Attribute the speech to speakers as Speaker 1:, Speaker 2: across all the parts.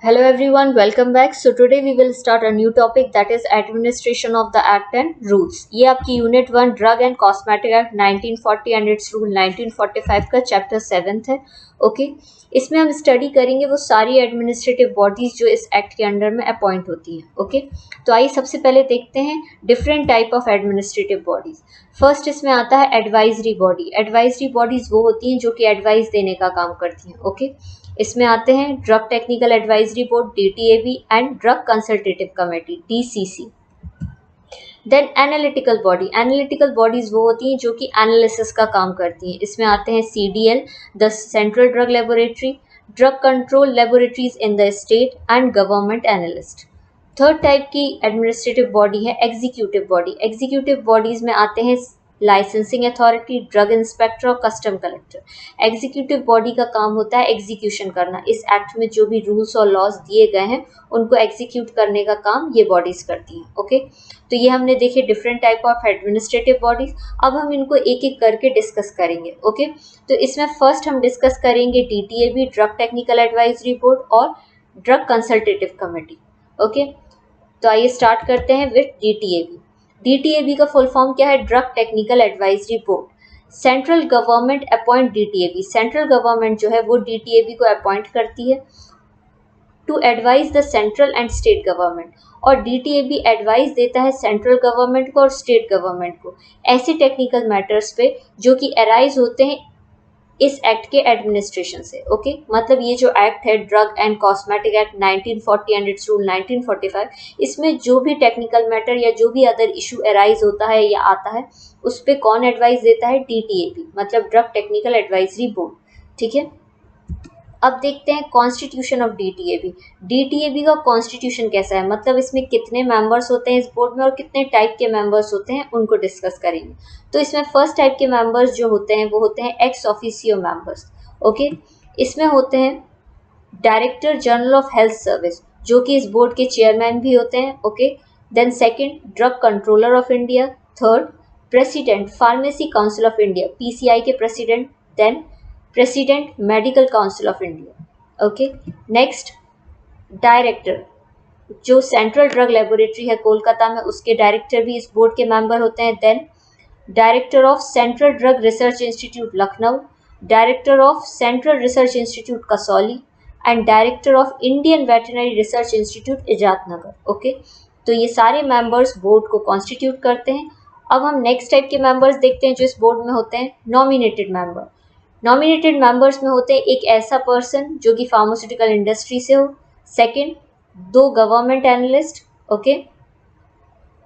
Speaker 1: Hello everyone, welcome back. So today we will start a new topic that is administration of the act and rules. ये आपकी unit 1 drug and cosmetic act 1940 and it's rule 1945 का chapter 7th है. Okay इसमें हम study करेंगे वो सारी administrative bodies जो इस एक्ट के अंडर में अपॉइंट होती हैं. ओके तो आइए सबसे पहले देखते हैं different type of administrative bodies. First इसमें आता है एडवाइजरी बॉडी. एडवाइजरी बॉडीज वो होती हैं जो कि एडवाइस देने का काम करती हैं. ओके इसमें आते हैं drug technical advisory board DTAB and drug consultative committee DCC. Then analytical body. Analytical bodies वो होती हैं जो कि एनालिसिस का काम करती हैं. इसमें आते हैं CDL the central drug laboratory, drug control laboratories in the state and government analyst. Third type की एडमिनिस्ट्रेटिव बॉडी है एग्जीक्यूटिव बॉडी. एग्जीक्यूटिव बॉडीज में आते हैं लाइसेंसिंग अथॉरिटी, ड्रग इंस्पेक्टर और कस्टम कलेक्टर. एग्जीक्यूटिव बॉडी का काम होता है एग्जीक्यूशन करना. इस एक्ट में जो भी रूल्स और लॉज दिए गए हैं उनको एग्जीक्यूट करने का काम ये बॉडीज करती हैं. ओके तो ये हमने देखे different type of administrative bodies. अब हम इनको एक एक करके डिस्कस करेंगे. ओके तो इसमें फर्स्ट हम डिस्कस करेंगे DTAB drug technical advisory board और ड्रग कंसल्टेटिव कमेटी. ओके तो आइए स्टार्ट करते हैं विथ DTAB. DTAB का फुल फॉर्म क्या है? Drug technical advisory board. Central government appoint DTAB. Central government जो है वो DTAB को अपॉइंट करती है to advise the central and state government. और DTAB एडवाइस देता है सेंट्रल गवर्नमेंट को और स्टेट गवर्नमेंट को ऐसे टेक्निकल मैटर्स पे जो कि अराइज होते हैं इस एक्ट के एडमिनिस्ट्रेशन से. ओके मतलब ये जो एक्ट है drug and cosmetic act 1940 and it's rule 1945, इसमें जो भी टेक्निकल मैटर या जो भी अदर इशू अराइज होता है या आता है उस पर कौन एडवाइस देता है? DTAB मतलब ड्रग टेक्निकल एडवाइजरी बोर्ड. ठीक है अब देखते हैं कॉन्स्टिट्यूशन ऑफ DTAB. DTAB का कॉन्स्टिट्यूशन कैसा है, मतलब इसमें कितने मेंबर्स होते हैं इस बोर्ड में और कितने टाइप के मेंबर्स होते हैं उनको डिस्कस करेंगे. तो इसमें फर्स्ट टाइप के मेंबर्स जो होते हैं वो होते हैं एक्स ऑफिसियो मेंबर्स. ओके इसमें होते हैं director general of health service जो कि इस बोर्ड के चेयरमैन भी होते हैं. Okay then second drug controller of India. Third president pharmacy council of India PCI के president. Then president medical council of India. Okay next director जो central drug laboratory है कोलकाता में उसके डायरेक्टर भी इस बोर्ड के मेंबर होते हैं. Then director of central drug research institute Lucknow, director of central research institute Kasauli and director of Indian veterinary research institute Izatnagar. Okay तो ये सारे मेंबर्स बोर्ड को कॉन्स्टिट्यूट करते हैं. अब हम नेक्स्ट टाइप के मेंबर्स देखते हैं जो इस बोर्ड में होते हैं नॉमिनेटेड मेंबर. नॉमिनेटेड मेंबर्स में होते हैं एक ऐसा पर्सन जो कि फार्मास्यूटिकल इंडस्ट्री से हो. Second 2 government analyst. Okay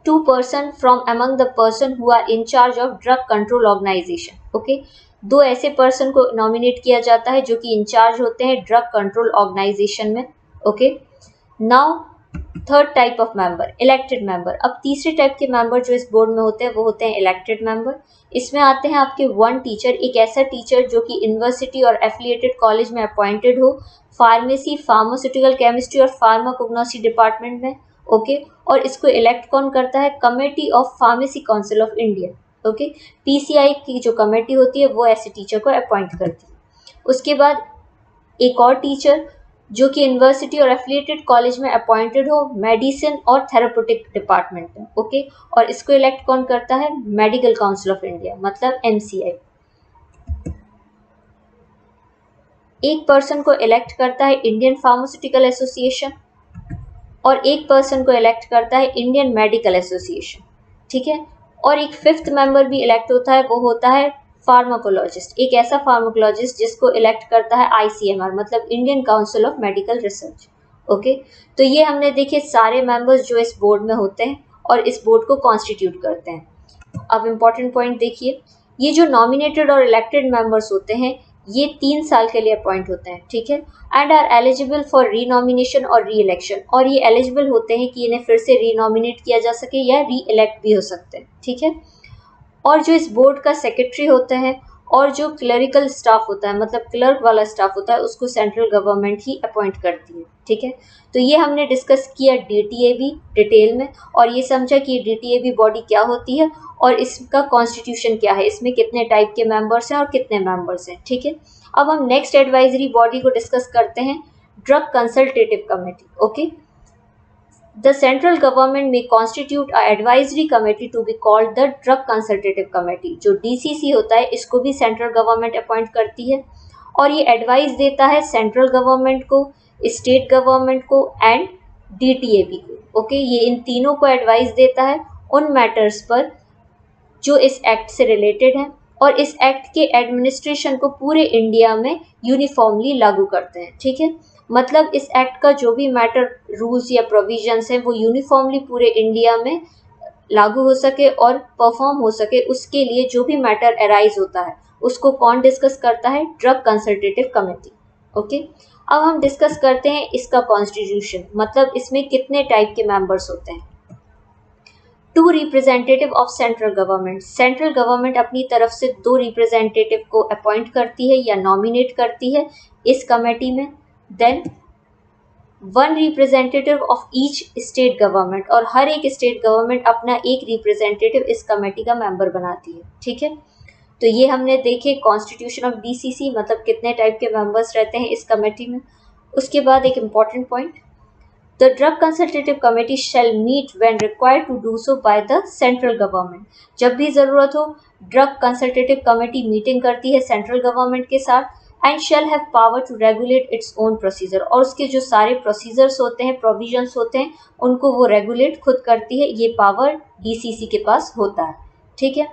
Speaker 1: 2 person from among the person who are in charge of drug control organisation. Okay 2 ऐसे पर्सन को नॉमिनेट किया जाता है जो कि इंचार्ज होते हैं ड्रग कंट्रोल ऑर्गेनाइजेशन में. Okay now third type of member elected member. अब तीसरे टाइप के मेंबर जो इस बोर्ड में होते हैं वो होते हैं इलेक्टेड मेंबर. इसमें आते हैं आपके 1 टीचर, एक ऐसा टीचर जो कि यूनिवर्सिटी और एफिलिएटेड कॉलेज में अपॉइंटेड हो फार्मेसी, फार्मास्यूटिकल केमिस्ट्री और फार्माकोग्नोसी डिपार्टमेंट में. ओके और इसको इलेक्ट कौन करता है? Committee of pharmacy council of India. Okay PCI की जो कमेटी होती है वो ऐसे टीचर को अपॉइंट करती है. उसके बाद एक और टीचर जो कि यूनिवर्सिटी और एफिलिएटेड कॉलेज में अपॉइंटेड हो मेडिसिन और थेराप्यूटिक डिपार्टमेंट में. ओके और इसको इलेक्ट कौन करता है? मेडिकल काउंसिल ऑफ इंडिया मतलब MCI. एक पर्सन को इलेक्ट करता है इंडियन फार्मास्यूटिकल एसोसिएशन और एक पर्सन को इलेक्ट करता है इंडियन मेडिकल एसोसिएशन. ठीक है और एक 5th मेंबर भी इलेक्ट होता है वो होता है फार्माकोलॉजिस्ट. एक ऐसा फार्माकोलॉजिस्ट जिसको इलेक्ट करता है ICMR मतलब Indian council of medical research. Okay तो ये हमने देखे सारे मेंबर्स जो इस बोर्ड में होते हैं और इस बोर्ड को कॉन्स्टिट्यूट करते हैं. अब इम्पॉर्टेंट पॉइंट देखिए, ये जो नॉमिनेटेड और इलेक्टेड मेंबर्स होते हैं ये 3 साल के लिए अपॉइंट होते हैं. ठीक है एंड आर एलिजिबल फॉर रीनॉमिनेशन और री इलेक्शन. और ये एलिजिबल होते हैं कि इन्हें फिर से रीनॉमिनेट किया जा सके या री इलेक्ट भी हो सकते हैं. ठीक है और जो इस बोर्ड का सेक्रेटरी होते हैं और जो क्लरिकल स्टाफ होता है मतलब क्लर्क वाला स्टाफ होता है उसको सेंट्रल गवर्नमेंट ही अपॉइंट करती है. ठीक है तो ये हमने डिस्कस किया DTAB डिटेल में और ये समझा कि DTAB बॉडी क्या होती है और इसका कॉन्स्टिट्यूशन क्या है, इसमें कितने टाइप के मेंबर्स हैं और कितने मेंबर्स हैं. ठीक है अब हम नेक्स्ट एडवाइजरी बॉडी को डिस्कस करते हैं drug consultative committee. Okay, the central government may constitute a advisory committee to be called the drug consultative committee. जो DCC होता है इसको भी सेंट्रल गवर्नमेंट अपॉइंट करती है और ये एडवाइस देता है सेंट्रल गवर्नमेंट को, स्टेट गवर्नमेंट को एंड DTAP को. ओके, ये इन तीनों को एडवाइस देता है उन मैटर्स पर जो इस एक्ट से रिलेटेड है और इस एक्ट के एडमिनिस्ट्रेशन को पूरे इंडिया में यूनिफॉर्मली लागू करते हैं. ठीक है, मतलब इस एक्ट का जो भी मैटर, रूल्स या प्रोविजंस हैं वो यूनिफॉर्मली पूरे इंडिया में लागू हो सके और परफॉर्म हो सके, उसके लिए जो भी मैटर अराइज होता है उसको कौन डिस्कस करता है? Drug consultative committee. ओके, अब हम डिस्कस करते हैं इसका कॉन्स्टिट्यूशन, मतलब इसमें कितने टाइप के मेंबर्स होते हैं. 2 representative of central government. Central government अपनी तरफ से 2 रिप्रेजेंटेटिव को अपॉइंट करती है या नॉमिनेट करती है इस कमेटी में. Then 1 representative of each state government, और हर एक स्टेट गवर्नमेंट अपना एक रिप्रेजेंटेटिव इस कमेटी का मेंबर बनाती है. ठीक है, तो ये हमने देखे कॉन्स्टिट्यूशन ऑफ DCC, मतलब कितने टाइप के मेंबर्स रहते हैं इस कमेटी में. उसके बाद एक important point, The Drug Consultative Committee shall meet when required to do so by the central government. जब भी ज़रूरत हो ड्रग कंसल्टेटिव कमेटी मीटिंग करती है सेंट्रल गवर्नमेंट के साथ and shall have power to regulate its own procedure. और उसके जो सारे प्रोसीजर्स होते हैं, प्रोविजंस होते हैं, उनको वो रेगुलेट खुद करती है. ये पावर DCC के पास होता है. ठीक है,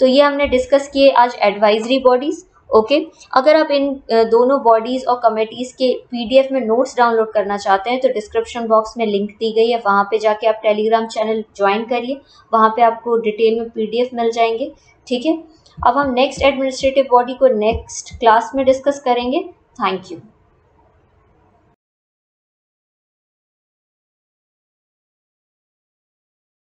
Speaker 1: तो ये हमने डिस्कस किए आज एडवाइजरी बॉडीज़. ओके, अगर आप इन दोनों बॉडीज़ और कमेटीज़ के PDF में नोट्स डाउनलोड करना चाहते हैं तो डिस्क्रिप्शन बॉक्स में लिंक दी गई है, वहाँ पे जाके आप टेलीग्राम चैनल ज्वाइन करिए, वहाँ पे आपको डिटेल में PDF मिल जाएंगे. ठीक है, अब हम नेक्स्ट एडमिनिस्ट्रेटिव बॉडी को नेक्स्ट क्लास में डिस्कस करेंगे. Thank you.